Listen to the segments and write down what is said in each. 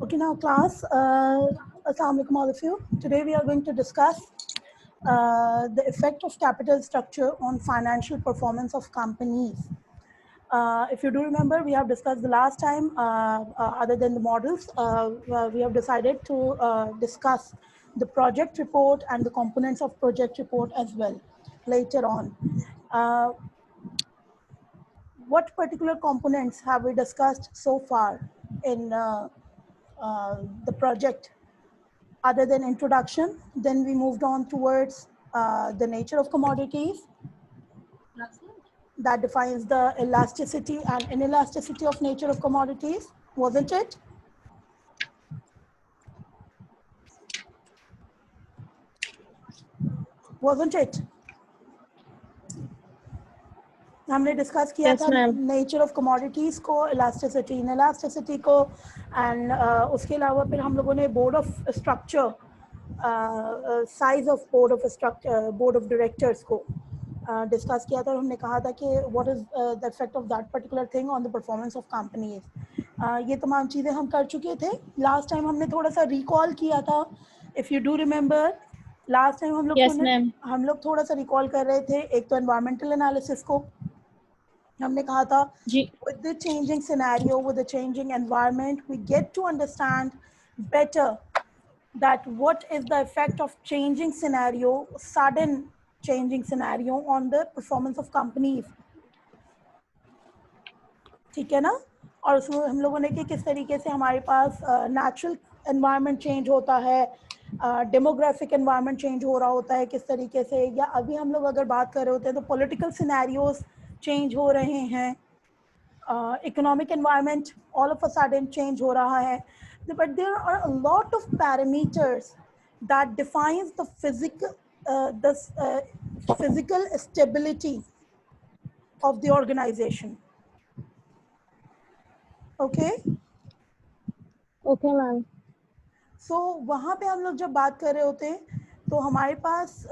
Okay, now class, Assalamu alaikum all of you. Today we are going to discuss the effect of capital structure on financial performance of companies. If you do remember, we have discussed the last time, other than the models, we have decided to discuss the project report and the components of project report as well later on. What particular components have we discussed so far in the project other than introduction? Then we moved on towards the nature of commodities. That defines the elasticity and inelasticity of nature of commodities, wasn't it? Wasn't it? हमने discuss किया Yes, था ma'am. Nature of commodities को, elasticity इनइलास्टिसिटी को, and उसके अलावा फिर हम लोगों ने board of structure, size of board of structure, board of directors को डिस्कस किया था और हमने कहा था कि what is the effect of that particular thing on the performance of companies. ये तमाम चीज़ें हम कर चुके थे. लास्ट टाइम हमने थोड़ा सा रिकॉल किया था, if you do remember. Last time हम लोग थोड़ा सा रिकॉल कर रहे थे. एक तो एनवायरमेंटल एनालिसिस को हमने कहा था, with the changing scenario, with the changing environment, we get to understand better that what is the effect of changing scenario, sudden changing scenario on the performance of companies. ठीक है ना? और उसमें हम लोगों ने कि किस तरीके से हमारे पास नेचुरल एनवायरनमेंट चेंज होता है, डेमोग्राफिक एनवायरनमेंट चेंज हो रहा होता है किस तरीके से, या अभी हम लोग अगर बात कर रहे होते हैं तो पॉलिटिकल सिनेरियोज चेंज हो रहे हैं, economic environment all of a sudden change हो रहा है. But there are a lot of parameters that defines the physical stability of the organisation. Okay Okay, ma'am. So वहाँ पे हम लोग जब बात कर रहे होते हैं तो हमारे पास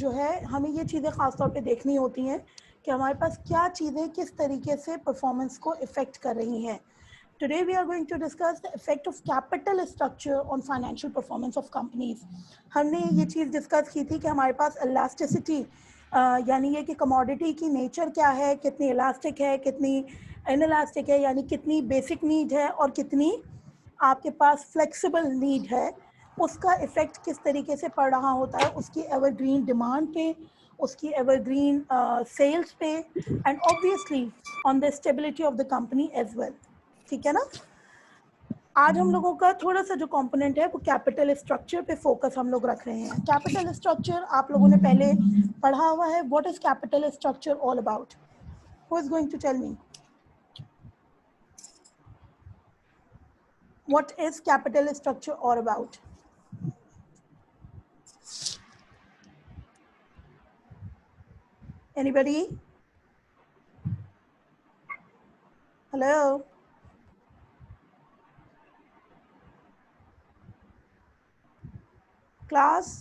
जो है हमें ये चीज़ें ख़ास तौर पे देखनी होती हैं कि हमारे पास क्या चीज़ें किस तरीके से परफॉर्मेंस को इफ़ेक्ट कर रही हैं. Today we are going to discuss the effect of capital structure on financial performance of companies. हमने ये चीज़ डिस्कस की थी कि हमारे पास इलास्टिसिटी यानी ये कि कमोडिटी की नेचर क्या है, कितनी इलास्टिक है, कितनी इनइलास्टिक है, यानी कितनी बेसिक नीड है और कितनी आपके पास फ्लेक्सिबल नीड है, उसका इफ़ेक्ट किस तरीके से पड़ रहा होता है उसकी एवरग्रीन डिमांड पे, उसकी एवरग्रीन सेल्स पे, and obviously on the stability of the company as well. ठीक है ना? आज हम लोगों का थोड़ा सा जो कंपोनेंट है वो कैपिटल स्ट्रक्चर पे फोकस हम लोग रख रहे हैं. कैपिटल स्ट्रक्चर आप लोगों ने पहले पढ़ा हुआ है. What is capital structure all about? Who is going to tell me? What is capital structure all about? Anybody? Hello? Class?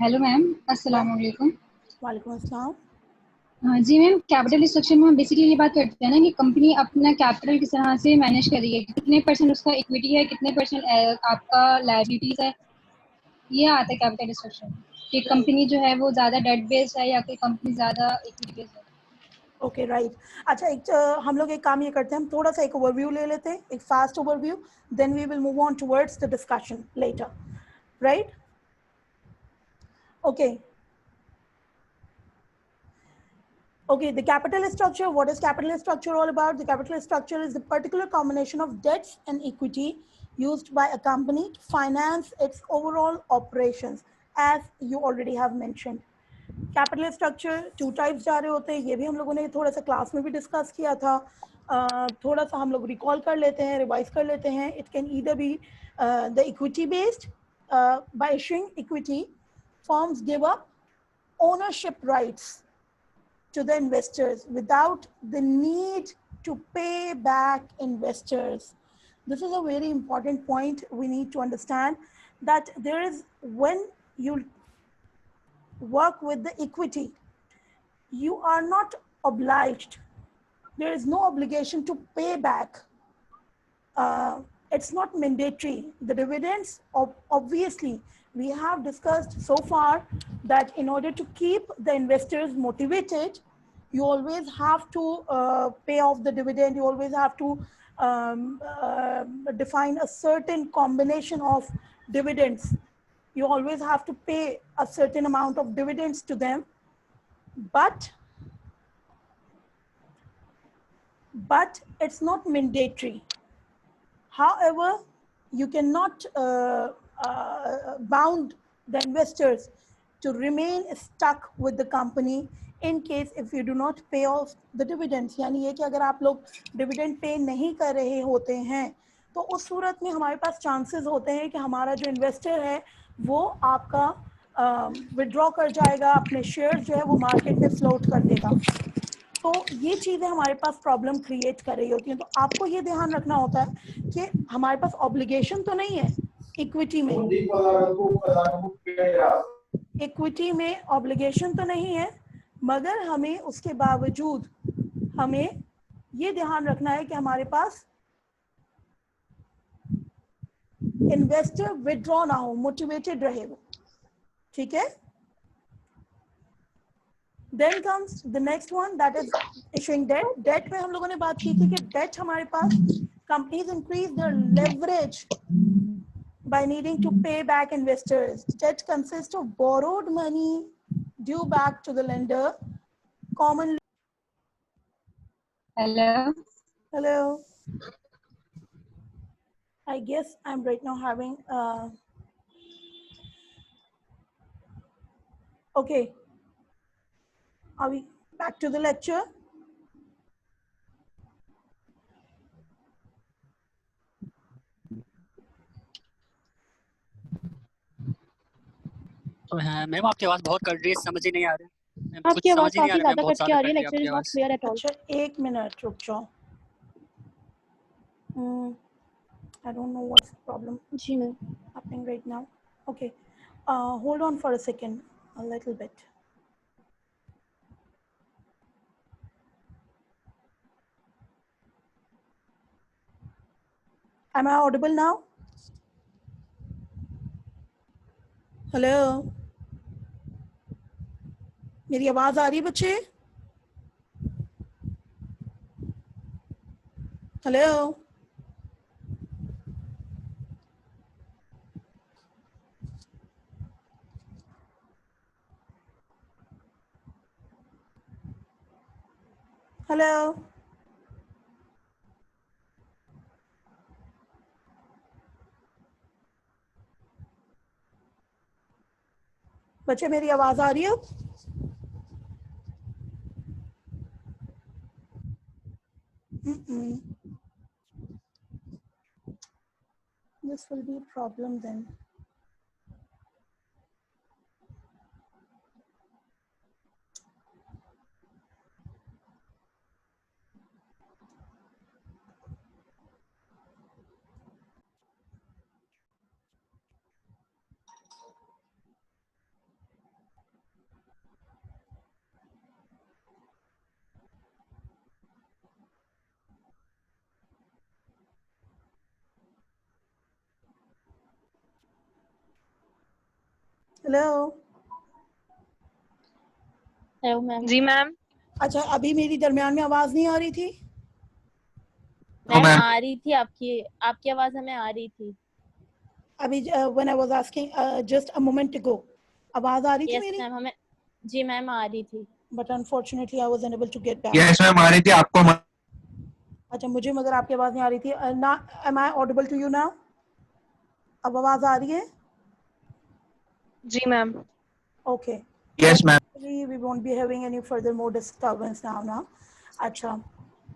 Hello ma'am, अस्सलाम वालेकुम. वालेकुम अस्सलाम. जी मैम, कैपिटल स्ट्रक्चर में हम बेसिकली ये बात करते हैं ना कि कंपनी अपना कैपिटल किस तरह से मैनेज कर रही है, कितने परसेंट उसका इक्विटी है, कितने परसेंट आपका लायबिलिटीज है, ये आता है कैपिटल स्ट्रक्चर. कि कंपनी जो है वो ज़्यादा डेट बेस्ड है या कोई कंपनी ज़्यादा इक्विटी बेस्ड है. Okay right. अच्छा, एक हम लोग एक काम ये करते हैं, हम थोड़ा सा एक ओवरव्यू ले लेते हैं, एक fast overview, then we will move on towards the discussion later. Right? Okay. Okay, the capital structure, what is capital structure all about? The capital structure is the particular combination of debts and equity used by a company to finance its overall operations, as you already have mentioned. Capital structure two types जा रहे होते हैं, ये भी हम लोगों ने थोड़ा सा क्लास में भी डिस्कस किया था. थोड़ा सा हम लोग रिकॉल कर लेते हैं, रिवाइज कर लेते हैं. It can either be the equity based. By issuing equity, firms give up ownership rights to the investors without the need to pay back investors. This is a very important point we need to understand, that there is, when you work with the equity, you are not obliged there is no obligation to pay back. It's not mandatory. The dividends, obviously, we have discussed so far that in order to keep the investors motivated, you always have to pay off the dividend. You always have to define a certain combination of dividends. You always have to pay a certain amount of dividends to them, but it's not mandatory. However, you cannot bound the investors to remain stuck with the company in case if you do not pay off the dividends. यानी ये कि अगर आप लोग dividend pay नहीं कर रहे होते हैं तो उस सूरत में हमारे पास chances होते हैं कि हमारा जो investor है वो आपका withdraw कर जाएगा, अपने shares जो है वो market में float कर देगा. तो ये चीज़ें हमारे पास प्रॉब्लम क्रिएट कर रही होती हैं. तो आपको ये ध्यान रखना होता है कि हमारे पास ऑब्लिगेशन तो नहीं है इक्विटी में. इक्विटी में ऑब्लिगेशन तो नहीं है, मगर हमें उसके बावजूद हमें ये ध्यान रखना है कि हमारे पास इन्वेस्टर विड्रॉ ना हो, मोटिवेटेड रहे वो. ठीक है. Then comes the next one, that is issuing debt. Debt में हम लोगों ने बात की थी कि debt हमारे पास companies increase their leverage by needing to pay back investors. Debt consists of borrowed money due back to the lender. Commonly. Hello. I guess I'm right now having. Okay. Are we back to the lecture? Ma'am आपकी आवाज बहुत cut रही है, समझ ही नहीं आ रहा. आपकी आवाज काफी ज्यादा कट के आ रही है. Lecture is not clear at all. अच्छा एक मिनट रुक जाओ. I don't know what's the problem. जी ma'am. Happening right now. Okay. Hold on for a second, a little bit. Am I audible now? Hello. मेरी आवाज आ रही है बच्चे? Hello. Hello. बच्चे मेरी आवाज आ रही है? This will be a problem then. Hello. Hello ma'am. जी मैम. अच्छा अभी मेरी दरमियान में आवाज नहीं आ रही थी? मैम आ रही थी, आपकी आवाज हमें आ रही थी अभी. when I was asking just a moment ago, आवाज आ रही थी मेरी? Yes ma'am. हमें जी मैम आ रही थी. But unfortunately I was unable to get back. Yes ma'am आ रही थी आपको. अच्छा मुझे मगर आपकी आवाज नहीं आ रही थी ना. Am I audible to you now? अब आवाज आ रही है? जी ma'am. Okay. Yes ma'am. We won't be having any further more disturbance now. अच्छा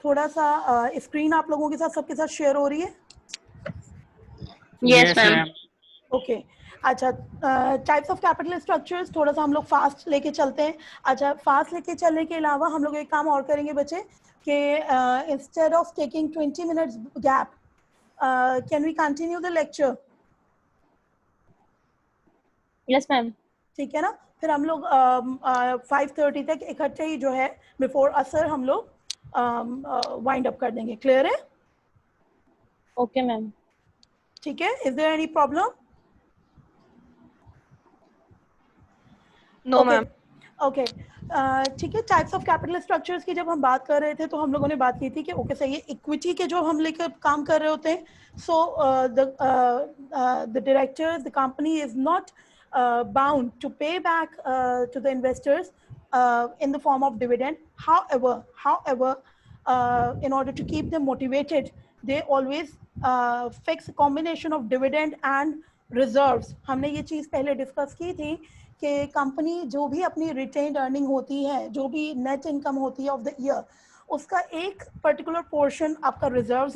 थोड़ा सा स्क्रीन आप लोगों के साथ सबके साथ शेयर हो रही है? Yes ma'am. ओके. अच्छा टाइप्स ऑफ कैपिटल स्ट्रक्चर्स थोड़ा सा हम लोग फास्ट लेके चलते हैं. अच्छा फास्ट लेके चलने के अलावा हम लोग एक काम और करेंगे बच्चे कि instead of taking 20 minutes gap can we continue the lecture? Yes ma'am. ठीक है ना. फिर हम लोग 5:30 तक इकट्ठे ही जो है बिफोर असर हम लोग वाइंड अप कर देंगे। क्लियर है? Okay ma'am. ठीक है, is there any problem? No ma'am. Okay, ठीक है। टाइप्स ऑफ कैपिटल स्ट्रक्चर्स की जब हम बात कर रहे थे तो हम लोगों ने बात की थी कि ओके सही है, इक्विटी के जो हम लेकर काम कर रहे होते हैं, so the directors, the company is not bound to pay back to the investors in the form of dividend. However, in order to keep them motivated, they always fix a combination of dividend and reserves. हमने ये चीज़ पहले discuss की थी कि company जो भी अपनी retained earning होती है, जो भी नेट इनकम होती है ऑफ द ईयर, उसका एक पर्टिकुलर पोर्शन आपका रिजर्व्स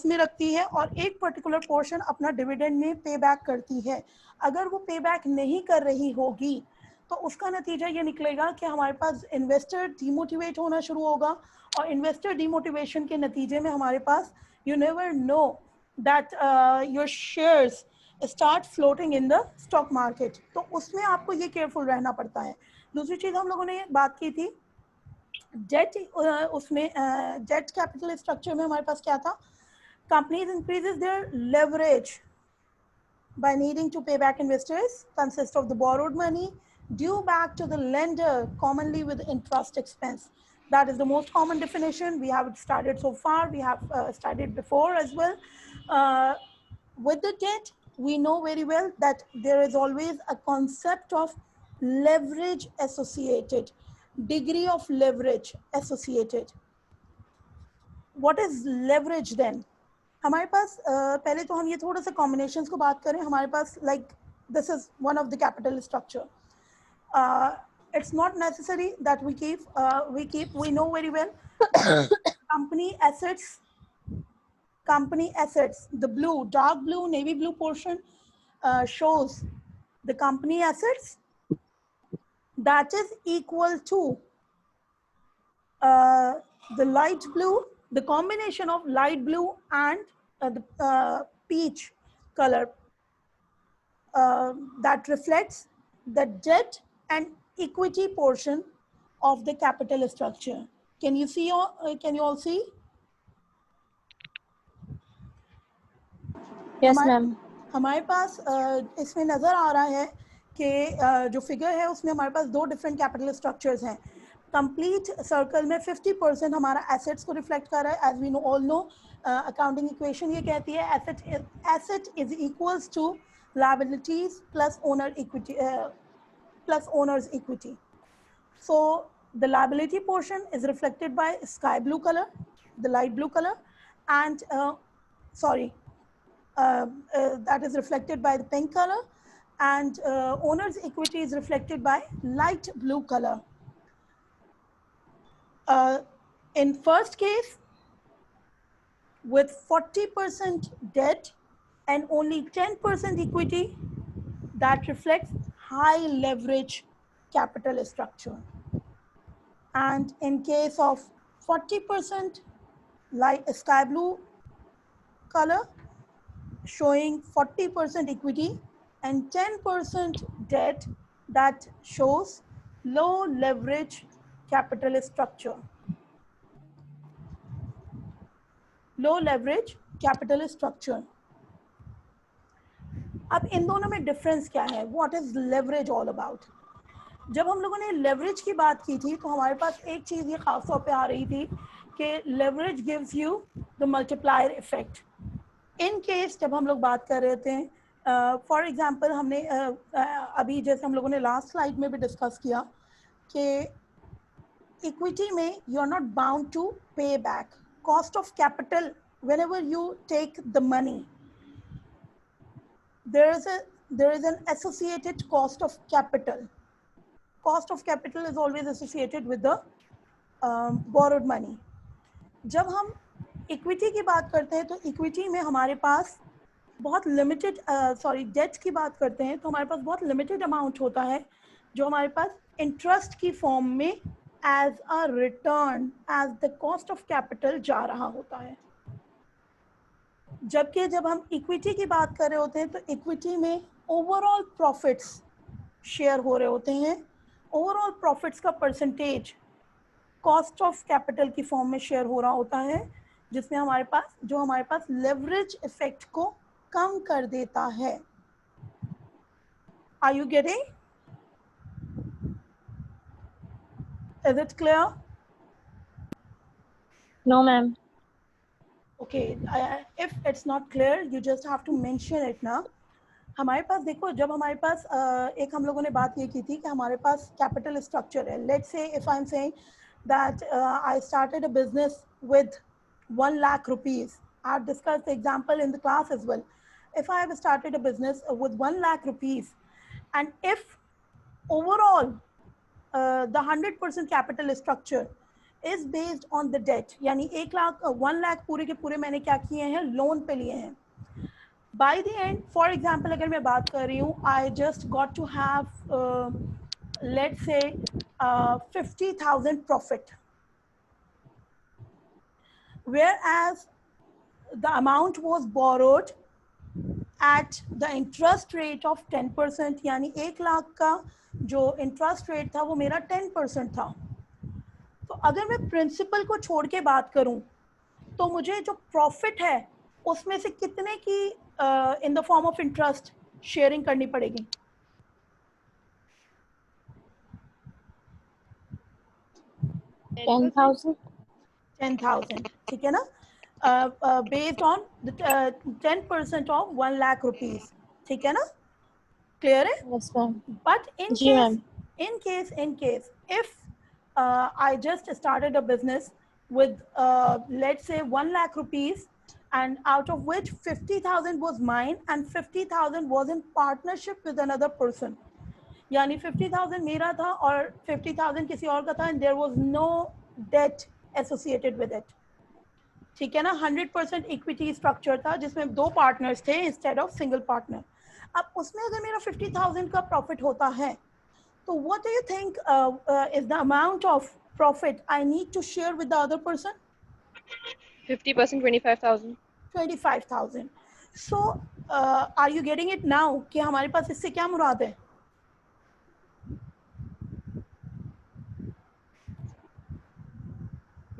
में रखती है और एक पर्टिकुलर पोर्शन अपना डिविडेंड में पे बैक करती है। अगर वो पे बैक नहीं कर रही होगी तो उसका नतीजा ये निकलेगा कि हमारे पास इन्वेस्टर डीमोटिवेट होना शुरू होगा, और इन्वेस्टर डीमोटिवेशन के नतीजे में हमारे पास you never know that your shares start floating in the stock market. तो उसमें आपको ये केयरफुल रहना पड़ता है। दूसरी चीज़ हम लोगों ने बात की थी डेट, उसमें डेट कैपिटल स्ट्रक्चर में हमारे पास क्या था? Companies increases their leverage by needing to pay back investors, consist of the borrowed money due back to the lender, commonly with interest expense. That is the most common definition. We have started so far. We have studied before as well. With the debt, we know very well that there is always a concept of leverage associated, degree of leverage associated. What is leverage then? हमारे पास पहले तो हम ये थोड़ा सा combinations को बात करें। हमारे पास like this is one of the capital structure. it's not necessary that we keep we know very well company assets, the blue, dark blue, navy blue portion shows the company assets that is equal to the light blue, the combination of light blue and the peach color that reflects the debt and equity portion of the capital structure. Can you see can you all see? Yes ma'am. हमारे पास इसमें नज़र आ रहा है कि जो figure है उसमें हमारे पास दो डिफरेंट कैपिटल स्ट्रक्चर्स हैं। कंप्लीट सर्कल में 50% हमारा एसेट्स को रिफ्लेक्ट कर रहा है। As we know all know accounting equation ये कहती है asset is equals to liabilities plus owner's equity. So the liability portion is reflected by sky blue color, the light blue color, and that is reflected by the pink color, and owner's equity is reflected by light blue color. In first case, with 40% debt and only 10% equity, that reflects high leverage capital structure. And in case of 40% light sky blue color showing 40% equity and 10% debt, that shows low leverage capital structure. Low leverage capital structure. अब इन दोनों में difference क्या है? What is leverage all about? जब हम लोगों ने leverage की बात की थी तो हमारे पास एक चीज़ ये खास तौर पे आ रही थी कि leverage gives you the multiplier effect. In case जब हम लोग बात कर रहे थे, फॉर एग्जांपल हमने अभी जैसे हम लोगों ने लास्ट स्लाइड में भी डिस्कस किया कि इक्विटी में you are not bound to pay back cost of capital whenever you take the money. there is an associated cost of capital. Cost of capital is always associated with the borrowed money. जब हम equity की बात करते हैं तो equity में हमारे पास बहुत लिमिटेड डेट की बात करते हैं तो हमारे पास बहुत लिमिटेड अमाउंट होता है जो हमारे पास इंटरेस्ट की फॉर्म में as a return as the cost of capital जा रहा होता है। जबकि जब हम इक्विटी की बात कर रहे होते हैं तो इक्विटी में ओवरऑल प्रॉफिट्स शेयर हो रहे होते हैं। ओवरऑल प्रॉफिट्स का परसेंटेज कॉस्ट ऑफ कैपिटल की फॉर्म में शेयर हो रहा होता है, जिसमें हमारे पास लेवरेज इफेक्ट को कम कर देता है। Are you getting? Is it clear? No, ma'am. Okay, if it's not clear, you just have to mention it now. हमारे पास देखो, जब हमारे पास एक हम लोगों ने बात ये की थी कि हमारे पास कैपिटल स्ट्रक्चर है. Let's say if I am saying that I started a business with 1 lakh rupees. I have discussed the example in the class as well. If I have started a business with 1 lakh rupees, and if overall the 100% capital structure is based on the debt, यानी 1 lakh पूरे के पूरे मैंने क्या किए हैं, loan पे लिए हैं. By the end, for example, अगर मैं बात कर रही हूँ, I just got to have let's say 50,000 profit, whereas the amount was borrowed at the interest rate of 10%, यानी 1 लाख का जो इंटरेस्ट रेट था वो मेरा 10% था. तो अगर मैं प्रिंसिपल को छोड़ के बात करूं तो मुझे जो प्रॉफिट है उसमें से कितने की in the form of interest sharing करनी पड़ेगी? 10,000. 10,000, ठीक है ना? Based on the 10% of 1 lakh rupees, ठीक है ना? Clear है? Yes, ma'am. But ji, ma'am. in case, if I just started a business with let's say 1 lakh rupees, and out of which 50,000 was mine and 50,000 was in partnership with another person, यानी 50,000 मेरा था और 50,000 किसी और का था, and there was no debt associated with it, ठीक है ना? 100% इक्विटी स्ट्रक्चर था जिसमें 2 पार्टनर्स थे इंस्टेड ऑफ सिंगल पार्टनर. अब उसमें अगर मेरा 50,000 का प्रॉफिट होता है, तो what do you think is the amount of profit I need to share with the other person? 50%, 25,000. 25,000. So are you getting it now कि हमारे पास इससे क्या मुराद है?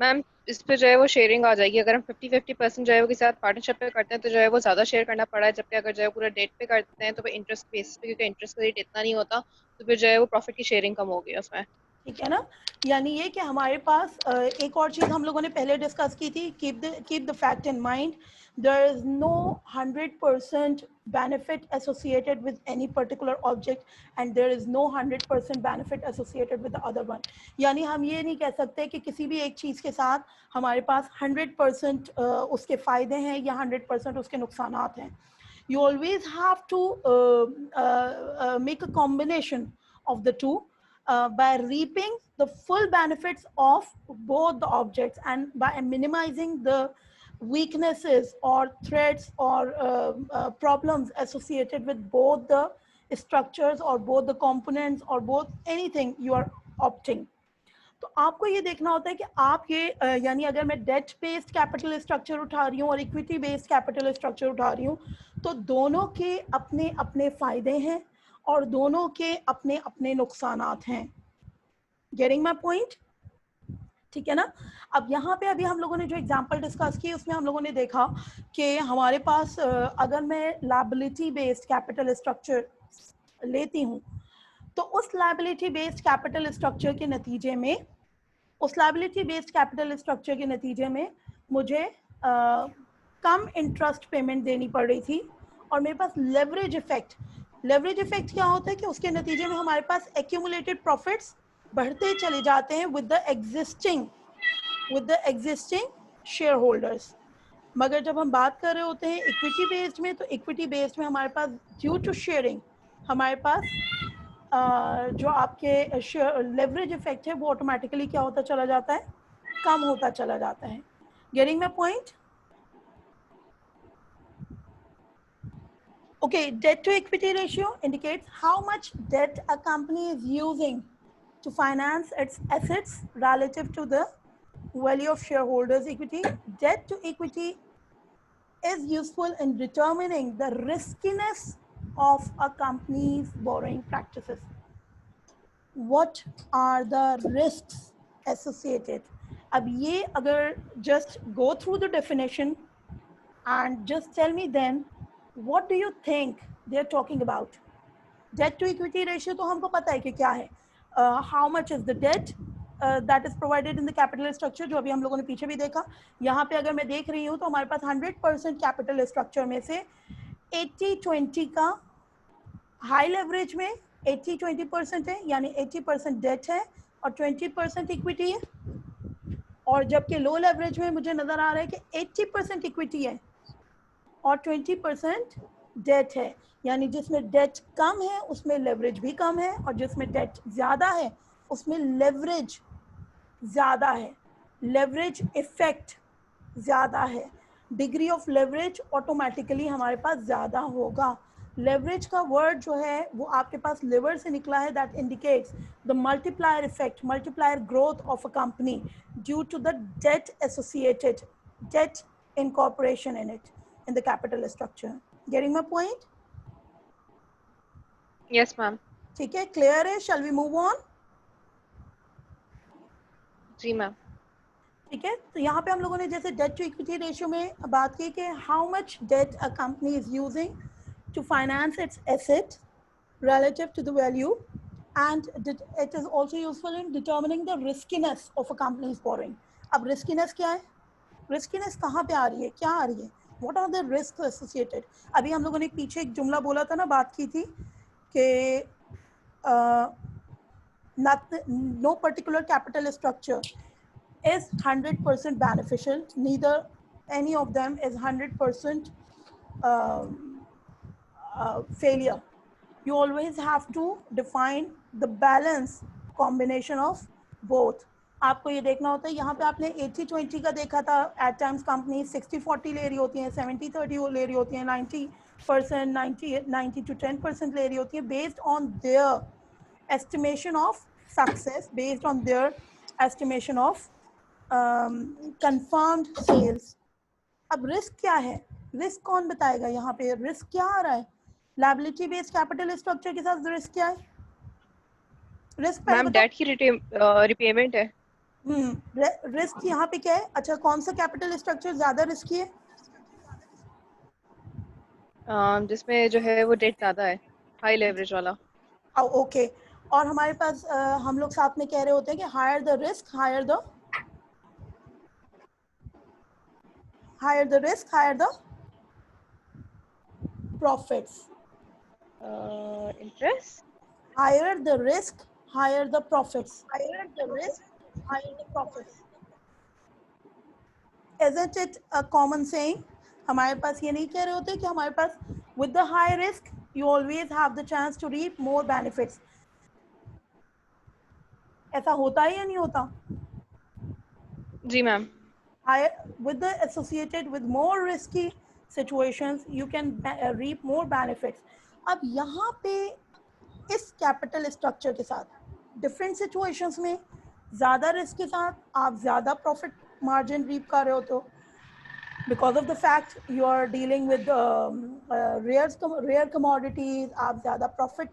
मैम, इस पे जो है वो शेयरिंग आ जाएगी. अगर हम 50-50% जो है वो किसी साथ पार्टनरशिप पे करते हैं तो जो है वो ज्यादा शेयर करना पड़ा है, जबकि अगर जो है पूरा डेट पे करते हैं तो फिर इंटरेस्ट बेसिस पे, क्योंकि इंटरेस्ट का रेट इतना नहीं होता, तो फिर जो है वो प्रॉफिट की शेयरिंग कम होगी उसमें. ठीक है ना? यानी ये कि हमारे पास एक और चीज़ हम लोगों ने पहले डिस्कस की थी, keep the fact in mind, there is no 100% benefit associated with any particular object, and there is no 100% benefit associated with the other one. यानी हम ये नहीं कह सकते कि किसी भी एक चीज़ के साथ हमारे पास 100% उसके फ़ायदे हैं या 100% उसके नुकसानात हैं. You always have to make a combination of the two, by reaping the full benefits of both the objects and by minimizing the weaknesses or threats or problems associated with both the structures or both the components or both anything you are opting. तो आपको ये देखना होता है कि आप ये यानी अगर मैं डेट बेस्ड कैपिटल स्ट्रक्चर उठा रही हूँ और इक्विटी बेस्ड कैपिटल स्ट्रक्चर उठा रही हूँ, तो दोनों के अपने अपने फायदे हैं और दोनों के अपने अपने नुकसानात हैं. Getting my point? ठीक है ना? अब यहाँ पे अभी हम लोगों ने जो एग्जांपल डिस्कस की उसमें हम लोगों ने देखा कि हमारे पास अगर मैं लायबिलिटी बेस्ड कैपिटल स्ट्रक्चर लेती हूँ, तो उस लायबिलिटी बेस्ड कैपिटल स्ट्रक्चर के नतीजे में मुझे कम इंटरेस्ट पेमेंट देनी पड़ रही थी, और मेरे पास लेवरेज इफेक्ट क्या होता है कि उसके नतीजे में हमारे पास एक्यूमुलेटेड प्रॉफिट्स बढ़ते चले जाते हैं with the existing share holders. मगर जब हम बात कर रहे होते हैं इक्विटी बेस्ड में, तो इक्विटी बेस्ड में हमारे पास ड्यू टू शेयरिंग हमारे पास जो आपके लेवरेज इफेक्ट है वो ऑटोमेटिकली क्या होता चला जाता है, कम होता चला जाता है. Getting my point? Okay, debt to equity ratio indicates how much debt a company is using to finance its assets relative to the value of shareholders' equity. Debt to equity is useful in determining the riskiness of a company's borrowing practices. What are the risks associated. अब ये अगर just go through the definition and just tell me then what do you think they are talking about. Debt to equity ratio तो हमको पता है कि क्या है. How much is the debt that is provided in the capital structure, जो अभी हम लोगों ने पीछे भी देखा. यहाँ पे अगर मैं देख रही हूँ तो हमारे पास 100% capital structure में से 80-20 का हाई लेवरेज में 80-20% है, यानी 80% डेट है और 20% इक्विटी है. और जबकि लो लेवरेज में मुझे नजर आ रहा है कि 80% इक्विटी है और 20% डेट है, यानी जिसमें डेट कम है उसमें लेवरेज भी कम है और जिसमें डेट ज़्यादा है उसमें लेवरेज ज़्यादा है. लेवरेज इफेक्ट ज़्यादा है. डिग्री ऑफ लेवरेज ऑटोमेटिकली हमारे पास ज़्यादा होगा. लेवरेज का वर्ड जो है वो आपके पास लिवर से निकला है. That indicates the multiplier effect, multiplier growth of a company due to the debt associated, debt incorporation in it in the capital structure. Getting my point? Yes, ma'am. ठीक है, clear है? Shall we move on? जी ma'am. ठीक है, तो यहाँ पे हम लोगों ने जैसे डेट टू इक्विटी रेशियो में बात की कि how much debt a company is using to finance its asset relative to the value, and it is also useful in determining the riskiness of a company's borrowing. अब riskiness क्या है? riskiness कहाँ पे आ रही है, क्या आ रही है? What are the risks associated? अभी हम लोगों ने पीछे एक जुमला बोला था ना, बात की थी कि no particular capital structure is 100% beneficial. Neither any of them is 100% failure. You always have to define the balance combination of both. आपको ये देखना होता है. यहाँ पे आपने 80-20 का देखा था. एट टाइम्स कंपनी 60-40 ले रही होती हैं, 70-30 ले रही होती हैं, 90%, 90 to 10% ले रही होती हैं, based on their estimation of success, based on their estimation of confirmed sales. अब रिस्क क्या है? रिस्क कौन बताएगा? यहाँ पे रिस्क क्या आ रहा है? लायबिलिटी बेस्ड कैपिटल स्ट्रक्चर के साथ रिस्क क्या है? रिस्क मैम डेट की रिपेमेंट है. रिस्क यहाँ पे क्या है? अच्छा, कौन सा कैपिटल स्ट्रक्चर ज्यादा रिस्की है? जिसमें जो है वो डेट ज्यादा है, हाई लेवरेज वाला. ओके. और हमारे पास हम लोग साथ में कह रहे होते हैं कि higher the risk, higher the risk, higher the profits. Interest? Higher the risk, higher the profits. Higher the risk, higher the profits. Isn't it a common saying? हमारे पास ये नहीं कह रहे होते कि हमारे पास with the high risk you always have the chance to reap more benefits. ऐसा होता है या नहीं होता? जी ma'am. With the associated with more risky situations you can reap more benefits. अब यहाँ पे इस कैपिटल स्ट्रक्चर के साथ डिफरेंट सिचुएशंस में ज़्यादा रिस्क के साथ आप ज़्यादा प्रॉफिट मार्जिन रीप कर रहे होते हो, because of the fact you are dealing with rare commodities. आप ज़्यादा प्रॉफिट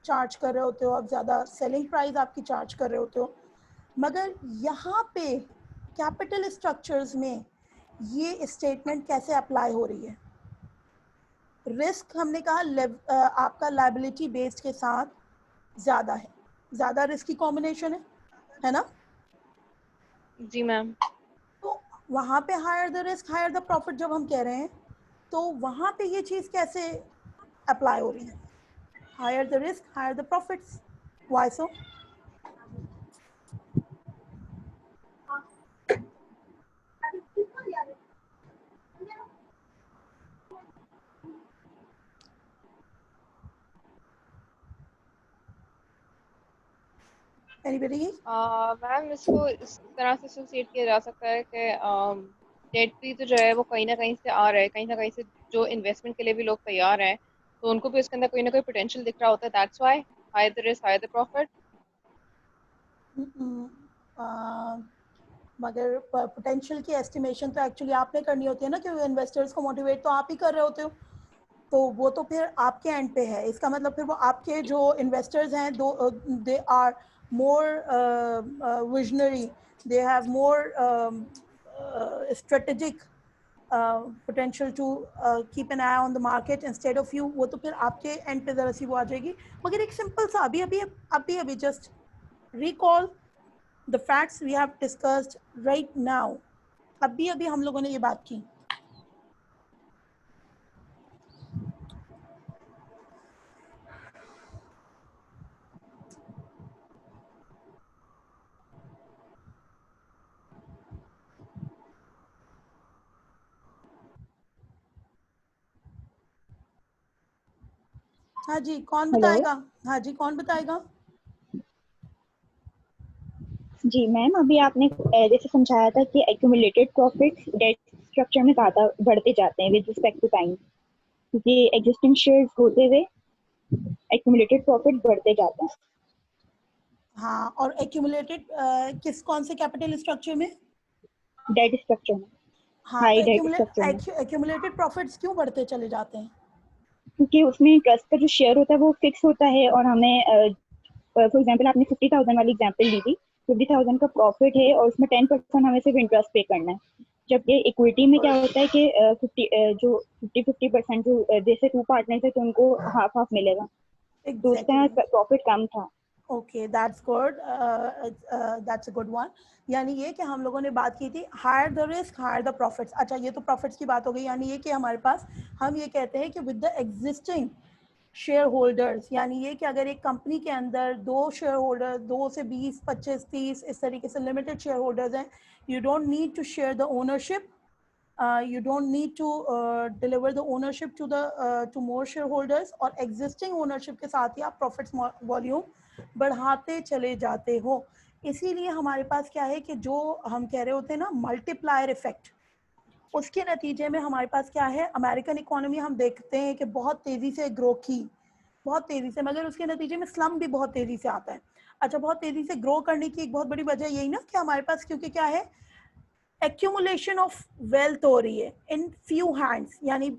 चार्ज कर रहे होते हो, आप ज़्यादा सेलिंग प्राइस आपकी चार्ज कर रहे होते हो. मगर यहाँ पे कैपिटल स्ट्रक्चर्स में ये स्टेटमेंट कैसे अप्लाई हो रही है? रिस्क हमने कहा आपका लायबिलिटी बेस्ड के साथ ज़्यादा है, ज़्यादा रिस्की कॉम्बिनेशन है ना? जी मैम. तो वहाँ पे higher the risk higher the profit जब हम कह रहे हैं तो वहाँ पे ये चीज़ कैसे अप्लाई हो रही है? Higher the risk higher the profits. Why so? Ma'am इसको इस तरह से एसोसिएट किया जा सकता है कि डेट भी तो जो है वो कहीं ना कहीं से आ रहा है, कहीं ना कहीं से जो इन्वेस्टमेंट के लिए भी लोग तैयार हैं, तो उनको भी उसके अंदर कोई ना कोई पोटेंशियल दिख रहा होता है. That's why higher the risk higher the profit. मगर पोटेंशियल की एस्टिमेशन तो एक्चुअली आपने करनी होती है ना, क्योंकि इन्वेस्टर्स को मोटिवेट तो आप ही कर रहे होते हो, तो वो तो फिर आपके एंड पे है. इसका मतलब फिर वो आपके जो इन्वेस्टर्स हैं they are more visionary, they have more strategic potential to keep an eye on the market instead of you, वो तो फिर आपके end पे ज़रा सी वो आ जाएगी। मगर एक simple सा अभी just recall the facts we have discussed right now। अभी हम लोगों ने ये बात की। हाँ जी, कौन बताएगा? हाँ जी, कौन बताएगा? जी मैम, अभी आपने जैसे समझाया था कि एक्यूमुलेटेड प्रॉफिट्स डेट स्ट्रक्चर में ज़्यादा बढ़ते जाते हैं विद रिस्पेक्ट टू टाइम, क्योंकि एग्जिस्टिंग शेयर्स होते हुए एक्यूमुलेटेड प्रॉफिट बढ़ते जाते हैं। हाँ, और एक्यूमुलेटेड कौन से कैपिटल स्ट्रक्चर में? डेट स्ट्रक्चर में। हाँ, हाई तो डेट स्ट्रक्चर में। एक्यूमुलेटेड प्रॉफिट्स क्यों बढ़ते चले जाते हैं? क्योंकि उसमें ट्रस्ट का जो शेयर होता है वो फिक्स होता है, और हमें फॉर एग्जांपल आपने 50,000 वाली एग्जांपल ली थी, 50,000 का प्रॉफिट है और उसमें 10% हमें सिर्फ इंटरेस्ट पे करना है। जबकि इक्विटी में क्या होता है कि 50% जो जैसे 2 पार्टनर्स है तो उनको हाफ हाफ मिलेगा, तो उसका प्रॉफिट कम था। Okay, that's good, that's a good one. यानी ये कि हम लोगों ने बात की थी higher the risk higher the profits. अच्छा, ये तो प्रॉफिट्स की बात हो गई। यानी ये कि हमारे पास हम ये कहते हैं कि with the existing share holders, यानी ये कि अगर एक कंपनी के अंदर 2 शेयर होल्डर, 2 से 20, 25, 30 इस तरीके से लिमिटेड शेयर होल्डर्स हैं, you don't need to share the ownership, you don't need to deliver the ownership to the to more shareholders, और existing ownership के साथ ही आप profits volume बढ़ाते चले जाते हो। इसीलिए हमारे पास क्या है कि जो हम कह रहे होते हैं ना मल्टीप्लायर इफेक्ट, उसके नतीजे में हमारे पास क्या है, अमेरिकन इकोनॉमी हम देखते हैं कि बहुत तेज़ी से ग्रो की, बहुत तेज़ी से, मगर उसके नतीजे में स्लम भी बहुत तेज़ी से आता है। अच्छा, बहुत तेज़ी से ग्रो करने की एक बहुत बड़ी वजह यही ना कि हमारे पास क्योंकि क्या है, एक्यूमुलेशन ऑफ वेल्थ हो रही है इन फ्यू हैंड्स, यानी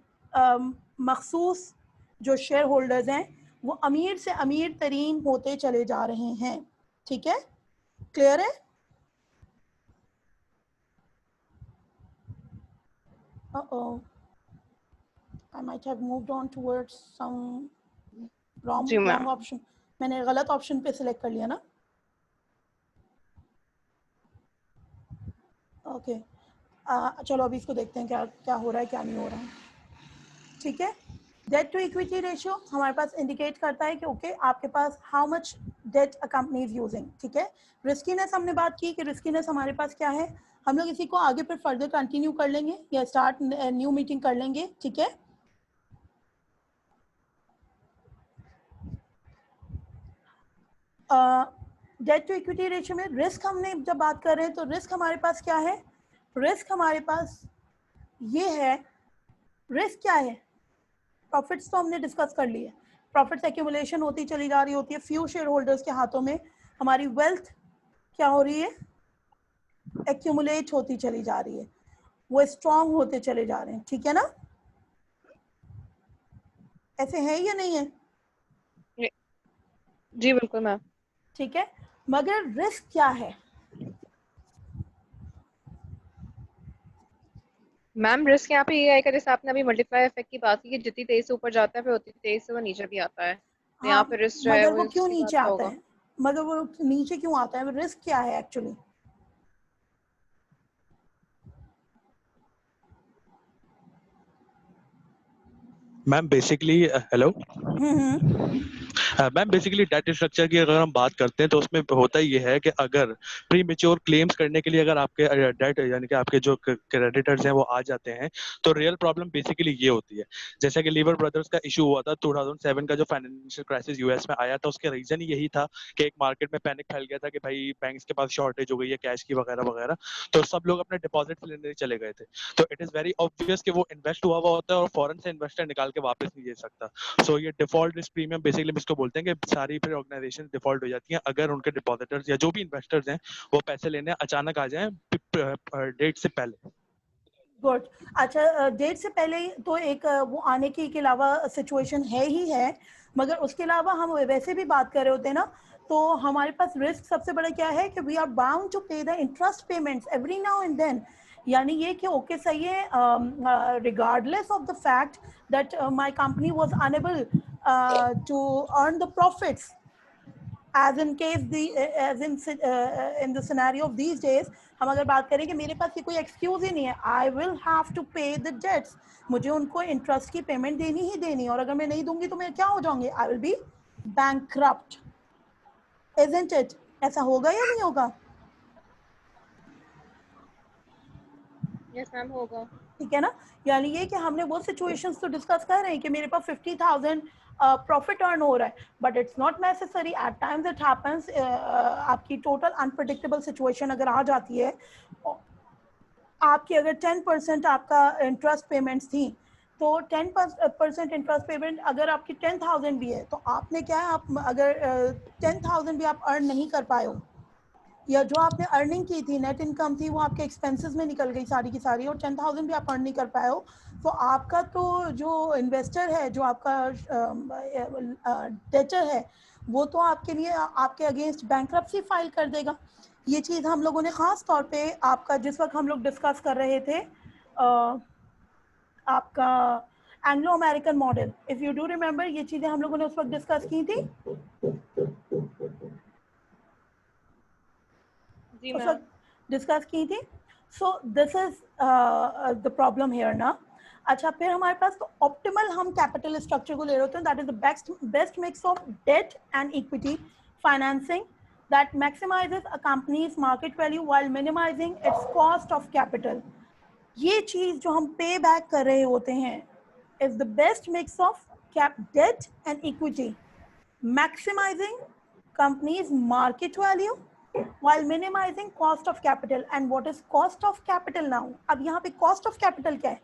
मखसूस जो शेयर होल्डर्स हैं वो अमीर से अमीर तरीन होते चले जा रहे हैं। ठीक है, क्लियर है? I might have moved on towards some wrong option। मैंने गलत ऑप्शन पे सिलेक्ट कर लिया ना। ओके, चलो अभी इसको देखते हैं क्या क्या हो रहा है, क्या नहीं हो रहा है। ठीक है, डेट टू इक्विटी रेशियो हमारे पास इंडिकेट करता है कि ओके आपके पास how much debt a company is using. ठीक है, रिस्कीनेस हमने बात की कि रिस्कीनेस हमारे पास क्या है, हम लोग इसी को आगे फिर फर्दर कंटिन्यू कर लेंगे या स्टार्ट न्यू मीटिंग कर लेंगे। ठीक है, डेट टू इक्विटी रेशियो में रिस्क हमने जब बात कर रहे हैं तो रिस्क हमारे पास क्या है, रिस्क हमारे पास ये है, रिस्क क्या है, प्रॉफिट्स तो हमने डिस्कस कर लिए, प्रॉफिट्स एक्यूमुलेशन होती चली जा रही होती है, फ्यू शेयर होल्डर्स के हाथों में हमारी वेल्थ क्या हो रही है, एक्यूमुलेट होती चली जा रही है, वो स्ट्रॉन्ग होते चले जा रहे हैं। ठीक है ना, ऐसे है या नहीं है? जी बिल्कुल मैम। ठीक है, मगर रिस्क क्या है? मैम रिस्क यहाँ पे ये आएगा, जैसे आपने अभी मल्टीप्लाई इफेक्ट की बात की कि जितनी तेज से ऊपर जाता है फिर उतनी तेज से वो नीचे भी आता है, तो यहाँ पे रिस्क जो है मगर वो क्यों इसकी नीचे बात का आता होगा। है, मगर वो नीचे क्यों आता है, रिस्क क्या है actually? Ma'am basically hello ma'am, basically debt structure की अगर हम बात करते हैं तो उसमें होता ये है कि अगर प्री मेच्योर क्लेम्स करने के लिए अगर आपके डेट यानी कि आपके जो क्रेडिटर्स हैं वो आ जाते हैं तो रियल प्रॉब्लम बेसिकली ये होती है। जैसे कि लीवर ब्रदर्स का इशू हुआ था 2007 का, जो फाइनेंशियल क्राइसिस यूएस में आया था, उसके रीजन यही था कि एक मार्केट में पैनिक फैल गया था कि भाई बैंक्स के पास शॉर्टेज हो गई है कैश की वगैरह वगैरह, तो सब लोग अपने डिपॉजिट लेने चले गए थे। तो इट इज वेरी ऑब्वियस कि वो इन्वेस्ट हुआ होता है और फॉरेन से इन्वेस्टर निकाल के वापस नहीं दे सकता। सो ये डिफॉल्ट रिस्क प्रीमियम बेसिकली इसको बोलते हैं कि सारी फिर ऑर्गेनाइजेशन डिफॉल्ट हो जाती हैं अगर उनके डिपॉजिटर्स या जो भी इन्वेस्टर्स हैं वो पैसे लेने अचानक आ जाएं डेट से पहले। गुड, अच्छा, डेट से पहले तो एक वो आने के अलावा सिचुएशन है ही है, मगर उसके अलावा हम वैसे भी बात कर रहे होते हैं ना तो हमारे पास रिस्क सबसे बड़ा क्या है कि we are bound to pay the interest payments every now and then, यानी ये कि ओके सही है, regardless of the fact that my company was unable to earn the profits, as in case the as in the scenario of these days, हम अगर बात करें कि मेरे पास ये कोई एक्सक्यूज ही नहीं है, I will have to pay the dates, मुझे उनको इंटरेस्ट की पेमेंट देनी ही देनी है, और अगर मैं नहीं दूंगी तो मैं क्या हो जाऊंगी, I will be bankrupt, isn't it? ऐसा होगा या नहीं होगा? यस मैम होगा। ठीक है ना, यानी ये कि हमने वो सिचुएशंस तो डिस्कस कर रहे हैं कि मेरे पास 50,000 प्रॉफिट अर्न हो रहा है, but it's not necessary, at times it happens, आपकी टोटल अनप्रेडिक्टेबल सिचुएशन अगर आ जाती है, आपकी अगर 10% आपका इंटरेस्ट पेमेंट्स थी, तो 10% इंटरेस्ट पेमेंट अगर आपकी 10,000 भी है, तो आपने क्या है, आप अगर 10,000 भी आप अर्न नहीं कर पाए हो, या जो आपने अर्निंग की थी, नेट इनकम थी, वो आपके एक्सपेंसेस में निकल गई सारी की सारी, और 10,000 भी आप अर्न नहीं कर पाए हो, तो आपका तो जो इन्वेस्टर है, जो आपका डेटर है, वो तो आपके लिए आपके अगेंस्ट बैंकरप्सी फाइल कर देगा। ये चीज़ हम लोगों ने ख़ास तौर पे आपका जिस वक्त हम लोग डिस्कस कर रहे थे आपका Anglo American model, if you do remember, ये चीज़ें हम लोगों ने उस वक्त डिस्कस की थी। उस वक्त डिस्कस की थी। सो this is the problem here ना। अच्छा, फिर हमारे पास तो ऑप्टिमल हम कैपिटल स्ट्रक्चर को ले रहे होते हैं, that is the best mix of debt and equity financing that maximizes a company's market value while minimizing its cost of capital. ये चीज जो हम पे बैक कर रहे होते हैं is the best mix of debt and equity, maximizing company's market value while minimizing cost of capital. And what is cost of capital now? अब यहाँ पे cost of capital क्या है,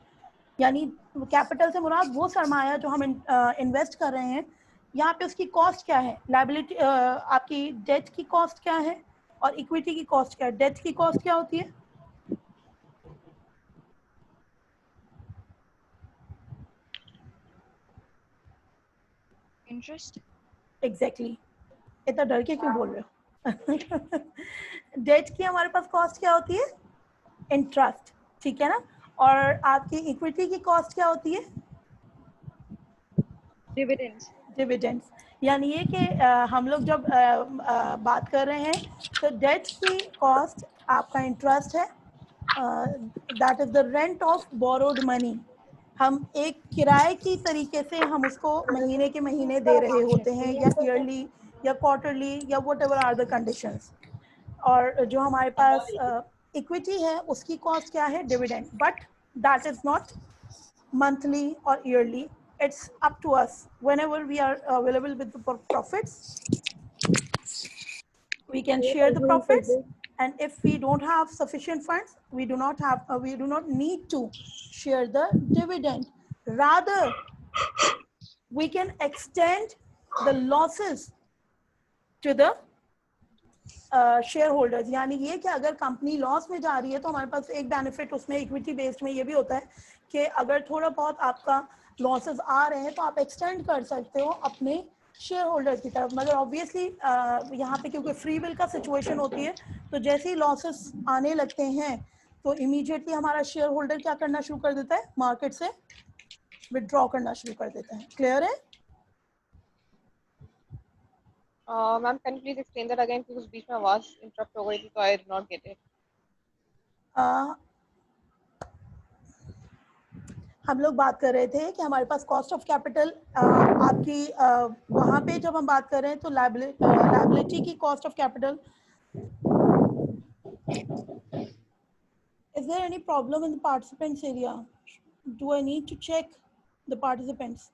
यानी कैपिटल से मुराद वो सरमाया जो हम इन्वेस्ट कर रहे हैं, यहाँ पे उसकी कॉस्ट क्या है, लायबिलिटी आपकी डेट की कॉस्ट क्या है, और इक्विटी की कॉस्ट क्या है। डेट की कॉस्ट क्या होती है? इंटरेस्ट। एग्जैक्टली, इतना डर के क्यों बोल रहे हो? डेट की हमारे पास कॉस्ट क्या होती है? इंटरेस्ट, ठीक है ना। और आपकी इक्विटी की कॉस्ट क्या होती है? डिविडेंड्स। डिविडेंड्स, यानी ये कि हम लोग जब बात कर रहे हैं तो डेट की कॉस्ट आपका इंटरेस्ट है, that is the rent of borrowed money. हम एक किराए की तरीके से हम उसको महीने के महीने दे रहे होते हैं, या ईयरली या क्वार्टरली या whatever are the conditions. और जो हमारे पास इक्विटी है उसकी कॉस्ट क्या है? Dividend, but that is not monthly or yearly. It's up to us. Whenever we are available with the profits, we can share the profits, and if we don't have sufficient funds, we do not need to share the dividend. Rather, we can extend the losses to the share holders. यानी ये कि अगर company loss में जा रही है तो हमारे पास एक बेनिफिट उसमें इक्विटी बेस्ड में ये भी होता है कि अगर थोड़ा बहुत आपका लॉसेस आ रहे हैं तो आप एक्सटेंड कर सकते हो अपने शेयर होल्डर्स की तरफ। मगर ऑब्वियसली यहाँ पे क्योंकि फ्री विल का सिचुएशन होती है, तो जैसे ही लॉसेस आने लगते हैं तो इमीडिएटली हमारा शेयर होल्डर क्या करना शुरू कर देता है? मार्केट से विड्रॉ करना शुरू कर देता है। क्लियर है? Ma'am can you please explain that again, क्योंकि बीच में आवाज इंटरप्ट हो गई थी तो I did not get it. हम लोग बात कर रहे थे कि हमारे पास कॉस्ट ऑफ कैपिटल आपकी वहाँ पे जब हम बात कर रहे हैं तो लायबिलिटी की cost of capital. Is there any problem in the participants area? Do I need to check the participants?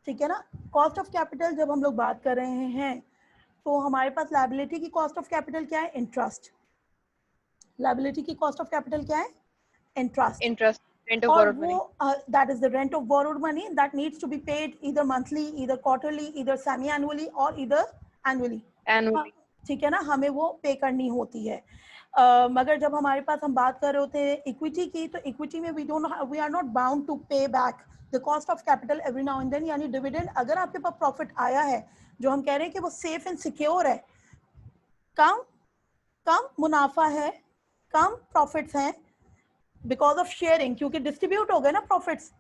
ठीक है ना। कॉस्ट ऑफ कैपिटल जब हम लोग बात कर रहे हैं तो हमारे पास लायबिलिटी की कॉस्ट ऑफ कैपिटल क्या है? इंटरेस्ट। लायबिलिटी की कॉस्ट ऑफ कैपिटल क्या है? Interest. Rent of borrowed money. That is the rent of borrowed money that needs to be paid either monthly, either quarterly, either semi-annually or either annually. Annually. ठीक है ना, हमें वो पे करनी होती है। मगर जब हमारे पास हम बात कर रहे होते हैं इक्विटी की, तो इक्विटी में we are not bound to pay back the cost of capital every now and then. यानी डिविडेंड अगर आपके पास प्रॉफिट आया है, जो हम कह रहे हैं कि वो सेफ एंड सिक्योर है, कम मुनाफा है, कम प्रॉफिट्स हैं बिकॉज ऑफ शेयरिंग, क्योंकि डिस्ट्रीब्यूट हो गए ना प्रॉफिट्स,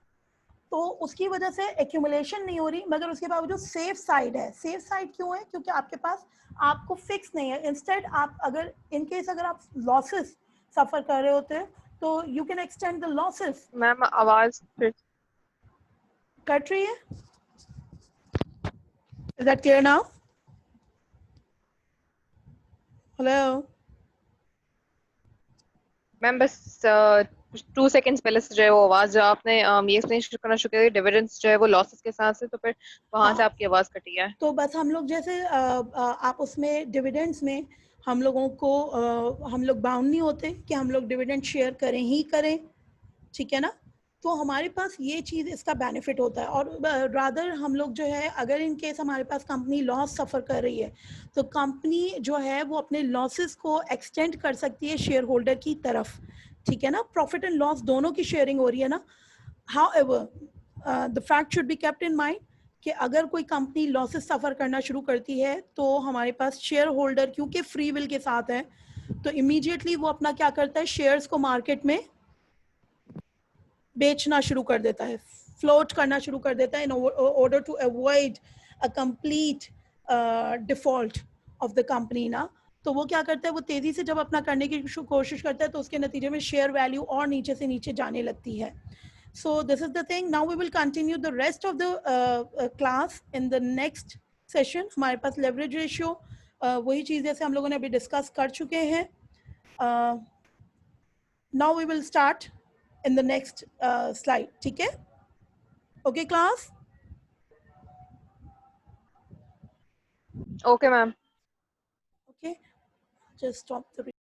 तो उसकी वजह से एक्यूमुलेशन नहीं हो रही, मगर उसके बावजूद सेफ साइड है। सेफ साइड क्यों है? क्योंकि आपके पास आपको फिक्स नहीं है। इंस्टेड आप अगर इन केस अगर आप लॉसेस सफर कर रहे होते हैं तो you can extend the losses. Ma'am आवाज फिर कट रही है? Is that clear now? Hello ma'am बस 2 सेकंड्स पहले से जो है वो आवाज आपने ये एक्सप्लेन करना शुरू किया डिविडेंड्स जो है वो लॉसेस के साथ से, तो फिर वहां से आपकी आवाज कटी है। तो बस हम लोग जैसे आप उसमें डिविडेंड्स में हम लोगों को हम लोग बाउंड नहीं होते कि हम लोग डिविडेंड शेयर करें ही करें, ठीक है ना? तो हमारे पास ये चीज़ इसका बेनिफिट होता है। और रादर हम लोग जो है अगर इन केस हमारे पास कंपनी लॉस सफ़र कर रही है तो कंपनी जो है वो अपने लॉसेस को एक्सटेंड कर सकती है शेयर होल्डर की तरफ, ठीक है ना? प्रॉफिट एंड लॉस दोनों की शेयरिंग हो रही है ना। However the fact should be kept in mind कि अगर कोई कंपनी लॉसेस सफ़र करना शुरू करती है तो हमारे पास शेयर होल्डर क्योंकि फ्री विल के साथ है, तो इमीडिएटली वो अपना क्या करता है, शेयर्स को मार्केट में बेचना शुरू कर देता है, फ्लोट करना शुरू कर देता है in order to avoid a complete default of the company ना। तो वो क्या करता है, वो तेजी से जब अपना करने की कोशिश करता है तो उसके नतीजे में शेयर वैल्यू और नीचे से नीचे जाने लगती है। So this is the thing. Now we will continue the rest of the class in the next session. हमारे पास लेवरेज रेशियो वही चीज़ जैसे हम लोगों ने अभी डिस्कस कर चुके हैं। Now we will start in the next slide, ठीक है? Okay class? Okay ma'am. Okay, just stop the